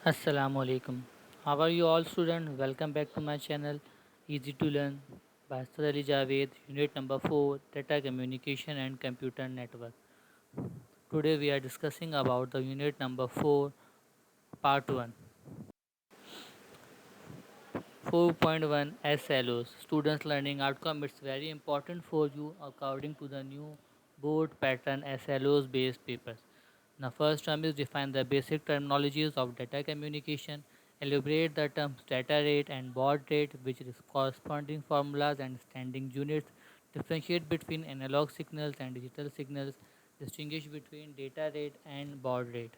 Assalamualaikum. How are you all students? Welcome back to my channel Easy to Learn by Ustad Ali Javed, unit number 4, Data Communication and Computer Network. Today we are discussing about the unit number 4, part 1. 4.1 SLOs, Students Learning Outcome. It's very important for you according to the new board pattern SLOs based papers. Now, first term is define the basic terminologies of data communication, elaborate the terms data rate and baud rate, which is corresponding formulas and standing units, differentiate between analog signals and digital signals, distinguish between data rate and baud rate.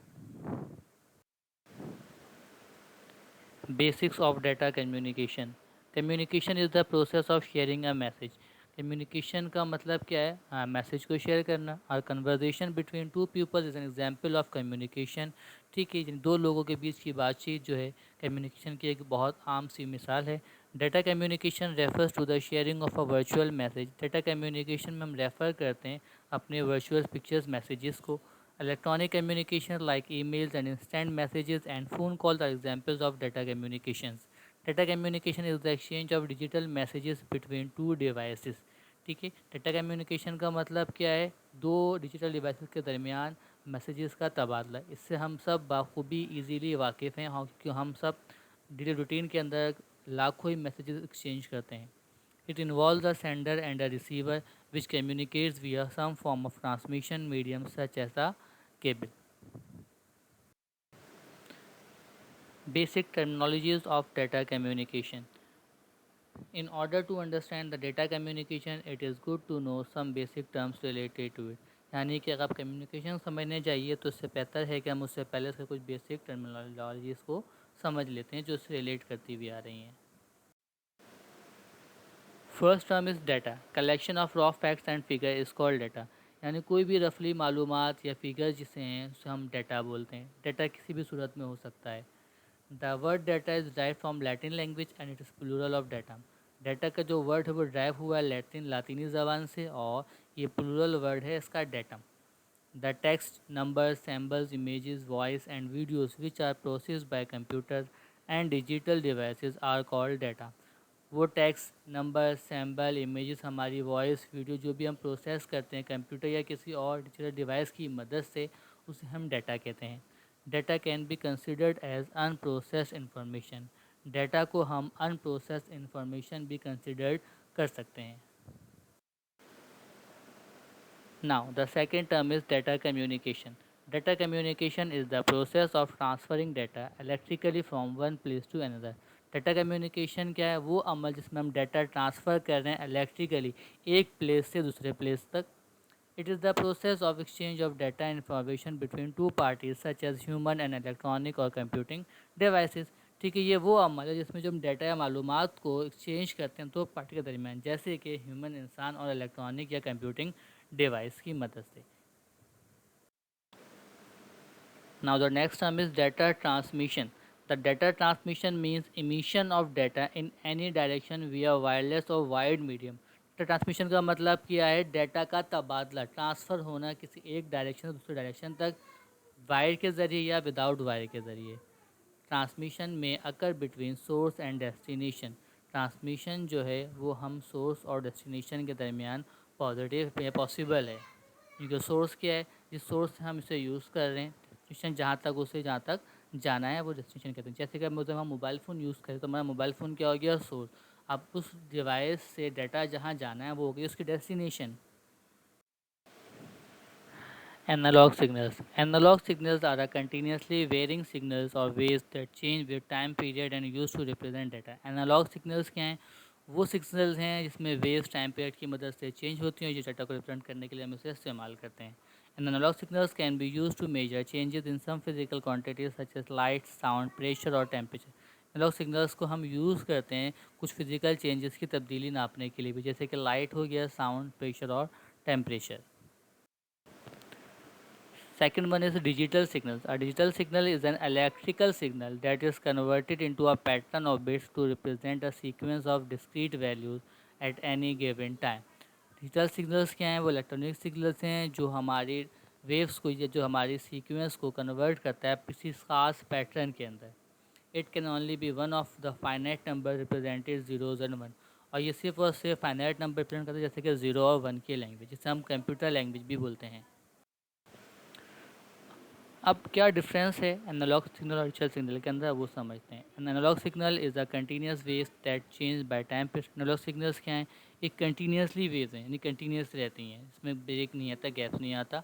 Basics of data communication. Communication is the process of sharing a message. Communication का मतलब क्या है? हाँ, message को share करना. और conversation between two people is an example of communication. ठीक है, जिन दो लोगों के बीच की बातचीत जो है कम्युनिकेशन की एक बहुत आम सी मिसाल है. Data communication refers to the sharing of a virtual message. Data communication में हम रेफ़र करते हैं अपने वर्चुअल पिक्चर्स मैसेजेस को. Electronic communication like emails and instant messages and phone calls are examples of data communications. Data communication is the exchange of digital messages between two devices. ठीक है, data communication का मतलब क्या है? दो digital devices के दरमियान मैसेजेस का तबादला. इससे हम सब बाखूबी इजीली वाकिफ़ हैं, क्योंकि हम सब डेली रूटीन के अंदर लाखों ही मैसेजेस एक्सचेंज करते हैं. It involves a sender and a receiver which communicates via some form of transmission medium such as a cable. Basic terminologies of data communication. In order to understand the data communication, it is good to know some basic terms related to it. यानी कि अगर आप communication समझने जाइए तो उससे बेहतर है कि हम उससे पहले से कुछ बेसिक टर्मिनोलॉजीज़ को समझ लेते हैं जो उससे रिलेट करती हुई आ रही हैं. First term is data. Collection of raw facts and figure is called data. यानी कोई भी रफली मालूमात या फिगर जिसे हैं उसे हम डाटा बोलते हैं. डाटा किसी भी सूरत में हो सकता है. The word data is drive from Latin language and it is plural of data. Data का जो वर्ड है वो ड्राइव हुआ है लातीनी ज़बान से और ये प्लूरल वर्ड है इसका datum. The text, number, symbols, images, voice and videos which are processed by computer and digital devices are called data. वो टेक्स्ट, नंबर, सैम्पल, इमेजेस, हमारी वॉइस, वीडियो जो भी हम प्रोसेस करते हैं कंप्यूटर या किसी और डिजिटल डिवाइस की मदद से, उसे हम डाटा कहते हैं. Data can be considered as unprocessed information. Data को हम अनप्रोसेस्ड इंफॉर्मेशन भी कंसिडर्ड कर सकते हैं. Now, the second term is data communication. Data communication is the process of transferring data electrically from one place to another. Data communication क्या है? वो अमल जिसमें हम डाटा ट्रांसफ़र कर रहे हैं इलेक्ट्रिकली एक प्लेस से दूसरे प्लेस तक. It is the process of exchange of data information between two parties such as human and electronic और कंप्यूटिंग डिवाइसेस. ठीक है, ये वो अमल है जिसमें जो हम डाटा या मालूमात को एक्सचेंज करते हैं दो पार्टी के दरमियान, जैसे कि ह्यूमन इंसान और इलेक्ट्रॉनिक या कंप्यूटिंग डिवाइस की मदद से. Now the next term is data transmission. The data transmission means emission of data in any direction via wireless or wired medium. Data transmission का मतलब क्या है? डाटा का तबादला, ट्रांसफ़र होना किसी एक डायरेक्शन से दूसरे डायरेक्शन तक वायर के ज़रिए या विदाउट वायर के ज़रिए. ट्रांसमिशन में occur between source and destination. Transmission जो है वो हम सोर्स और डेस्टिनेशन के दरमियान पॉजिटिव पॉसिबल है, क्योंकि सोर्स क्या है? जिस सोर्स से हम इसे यूज़ कर रहे हैं, डेस्टिनेशन जहाँ तक जाना है वो डेस्टिनेशन कहते हैं. जैसे कि मतलब हम मोबाइल फ़ोन यूज़ करें तो हमारा मोबाइल फ़ोन क्या हो गया? सोर्स. अब उस डिवाइस से डाटा जहाँ जाना है वो हो गई उसकी destination. Analog signals. Analog signals are a continuously varying signals or waves that change with time period and used to represent data. Analog signals क्या हैं? वो सिग्नल्स हैं जिसमें वेव्स टाइम पीरियड की मदद से चेंज होती हैं, जो डाटा को रिप्रेजेंट करने के लिए हम इसे इस्तेमाल करते हैं. And analog signals can be used to measure changes in some physical quantities such as light, sound, pressure और temperature. एनालॉग सिग्नल्स को हम यूज़ करते हैं कुछ फिजिकल चेंजेस की तब्दीली नापने के लिए भी, जैसे कि लाइट हो गया, साउंड, प्रेशर और temperature. Second one is digital signals. A digital signal is an electrical signal that is converted into a pattern of bits to represent a sequence of discrete values at any given time. Digital signals क्या हैं? वो electronic signals हैं जो हमारी waves को, ये जो हमारी सीक्वेंस को कन्वर्ट करता है किसी खास पैटर्न के अंदर। It can only be one of the finite number represented zeros and one. और ये सिर्फ और सिर्फ फाइनाइट नंबर रिप्रेजेंट करते हैं, जैसे कि जीरो और वन की लैंग्वेज, जिसे हम कंप्यूटर लैंग्वेज भी बोलते हैं। अब क्या डिफरेंस है एनालॉग सिग्नल और डिजिटल सिग्नल के अंदर, वो समझते हैं। An analogue signal is a continuous waves that change by time. Analogue signals क्या हैं? एक कंटिन्यूसली वेव्स हैं, यानी कंटिन्यूस रहती हैं, इसमें ब्रेक नहीं आता, गैप नहीं आता,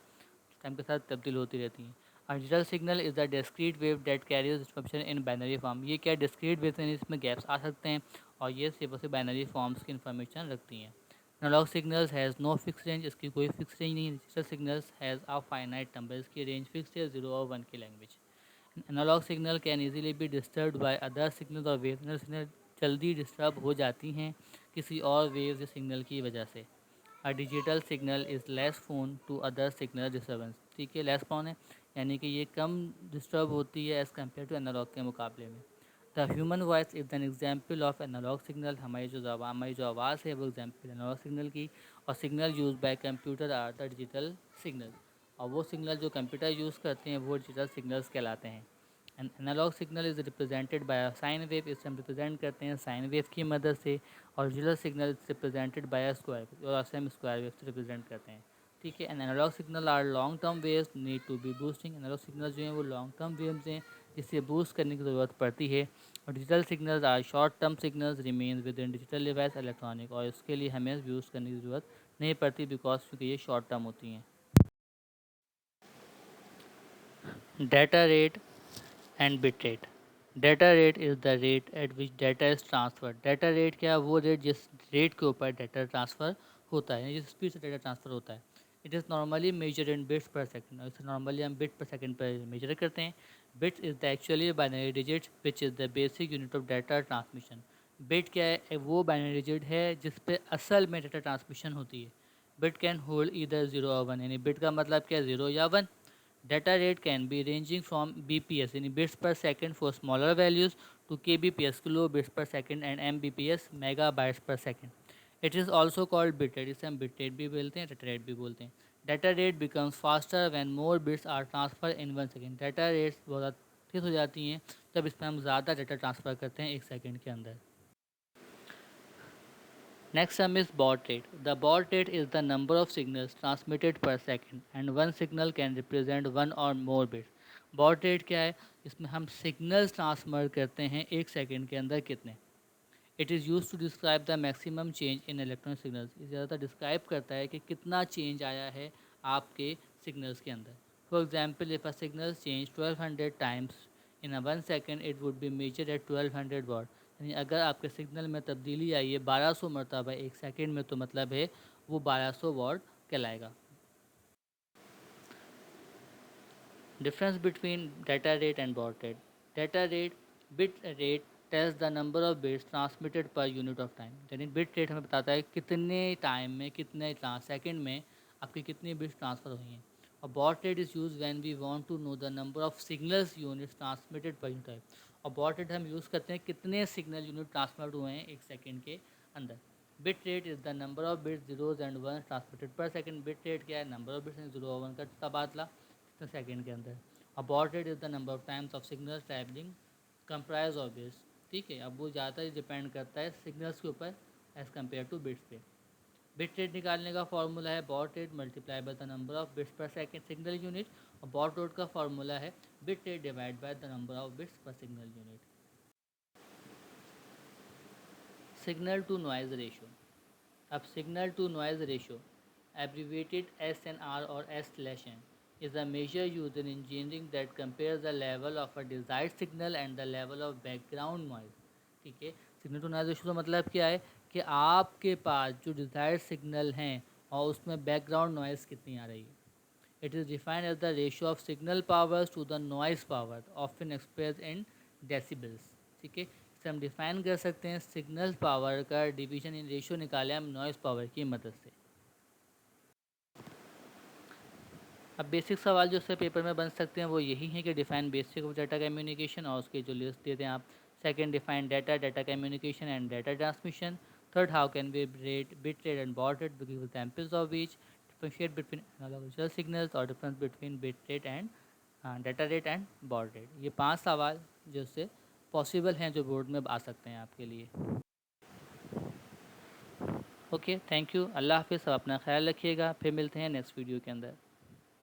टाइम के साथ तब्दील होती रहती हैं। और digital signal is the discrete wave that carries information in binary form. ये क्या डिस्क्रीट वेव हैं, इसमें गैप्स आ सकते हैं, और ये सिर्फ और सिर्फ बाइनरी फॉर्म्स की इन्फॉर्मेशन रखती हैं। Analogue signals has no fix range, इसकी कोई फिक्स रेंज नहीं है। Digital signals has a finite number, इसकी रेंज फिक्स है, जीरो और वन की language. Analogue signal can easily be disturb by other signal और वेव। एनालॉग सिग्नल जल्दी डिस्टर्ब हो जाती हैं किसी और वेव या सिग्नल की वजह से। A digital signal is less prone to other signal disturbance. ठीक है, लेस फोन है, यानी कि ये कम डिस्टर्ब होती है एज़ कम्पेयर टू एनालॉग के मुकाबले में। The human voice is an example of analogue signal. हमारी जो आवाज़ है वो एग्जाम्पल एनालॉग सिग्नल की। और signal use by computer are the digital signal. और वो सिग्नल जो कंप्यूटर यूज़ करते हैं वो डिजिटल सिग्नल्स कहलाते हैं। An analogue signal is represented by sine wave, इसे हम रिप्रेजेंट करते हैं साइन वेव की मदद से। और digital signal is represented by square wave, और इसे हम स्क्वायर वेव से रिप्रेजेंट करते हैं। ठीक है, an analogue signal are long term waves need to be boosting. Analogue signal जो हैं वो लॉन्ग टर्म वेव्स हैं, जिससे बूस्ट करने की ज़रूरत पड़ती है। और digital signals are short term signals remain within digital device electronic, और इसके लिए हमें बूस्ट करने की ज़रूरत नहीं पड़ती, बिकॉज क्योंकि ये शॉर्ट टर्म होती हैं। Data rate and bit rate. Data rate is the rate at which data is transferred. Data rate क्या है? वो रेट जिस रेट के ऊपर डाटा ट्रांसफ़र होता है, जिस स्पीड से डाटा ट्रांसफ़र होता है। It is normally measure in bits per second, और इसे नॉर्मली हम बिट पर सेकंड पर मेजर करते हैं। Bits is the actually binary digit which is the basic unit of data transmission. Bit क्या है? वो बाइनरी डिजिट है जिस पे असल में डाटा ट्रांसमिशन होती है। Bit can hold either zero और वन, यानी बिट का मतलब क्या है? ज़ीरो या one. Data rate can be ranging from bps in bits per second for smaller values to kbps kilobits per second and mbps megabytes per second. It is also called bit rate, इसे हम bit rate भी बोलते हैं, data rate भी बोलते हैं. Data rate becomes faster when more bits are transferred in 1 second. Data rates बहुत तेज हो जाती हैं जब इसमें हम ज़्यादा डाटा ट्रांसफ़र करते हैं 1 सेकंड के अंदर। Next sum is baud rate. The baud rate is the number of signals transmitted per second and one signal can represent one or more bits. baud rate क्या है? इसमें हम सिग्नल्स ट्रांसफर करते हैं 1 सेकंड के अंदर कितने। It is use to describe the maximum change in electronic signals. ये ज़्यादातर डिस्क्राइब करता है कि कितना चेंज आया है आपके सिग्नल्स के अंदर। For example, if a signal change 1200 times in a 1 second, it would be measure at 1200 watt. यानी अगर आपके सिग्नल में तब्दीली आई है 1200 मरतबा 1 सेकेंड में, तो मतलब है वो 1200 वॉट कहलाएगा। Difference between data rate and baud rate. Data rate, bit rate tells the number of bits transmitted per unit of time. यानी bit rate हमें बताता है कितने टाइम में, कितने सेकंड में आपकी कितनी बिट्स ट्रांसफ़र हुई हैं। और baud rate is used when we want to know the number of signals units transmitted per unit time. और baud rate हम यूज़ करते हैं कितने सिग्नल यूनिट ट्रांसफर हुए हैं 1 सेकंड के अंदर। Bit rate is the number of bits zeros and one transmitted पर सेकंड। बिट रेट क्या है? नंबर ऑफ बिट्स जीरो और वन का तबादला कितने सेकंड के अंदर। अब baud rate is the number of times of signals travelling comprise of bits. ठीक है, अब वो ज़्यादा डिपेंड करता है सिग्नल्स के ऊपर एज़ कम्पेयर टू बिट्स पे। बिट रेट निकालने का फार्मूला है baud rate multiply by the number of bits per second signal unit, और baud rate का फार्मूला है bit rate divide by the number of bits per signal unit. Signal to noise ratio. अब signal to noise ratio, abbreviated SNR or S/N, is a measure used in engineering that compares the level of a desired signal and the level of background noise. ठीक है, signal to noise ratio का मतलब क्या है कि आपके पास जो desired signal हैं और उसमें बैकग्राउंड नॉइज़ कितनी आ रही है। It is defined as the ratio of signal powers to the noise power, often express in decibels. ठीक है, इसे हम डिफाइन कर सकते हैं सिग्नल पावर का डिवीजन इन रेशियो निकाले हम नॉइज़ पावर की मदद से। अब बेसिक सवाल जो उससे पेपर में बन सकते हैं वो यही है कि define basic of data communication, और उसके जो लिस्ट देते हैं आप। Second, define data communication and data transmission. Third, how can we rate bit rate and baud rate, give examples of each. Differentiate between analog digital signals और difference between bit rate and data rate and baud rate. ये 5 सवाल जो से possible हैं जो board में आ सकते हैं आपके लिए। ओके, थैंक यू, अल्लाह हाफिज़, सब अपना ख्याल रखिएगा, फिर मिलते हैं नेक्स्ट वीडियो के अंदर।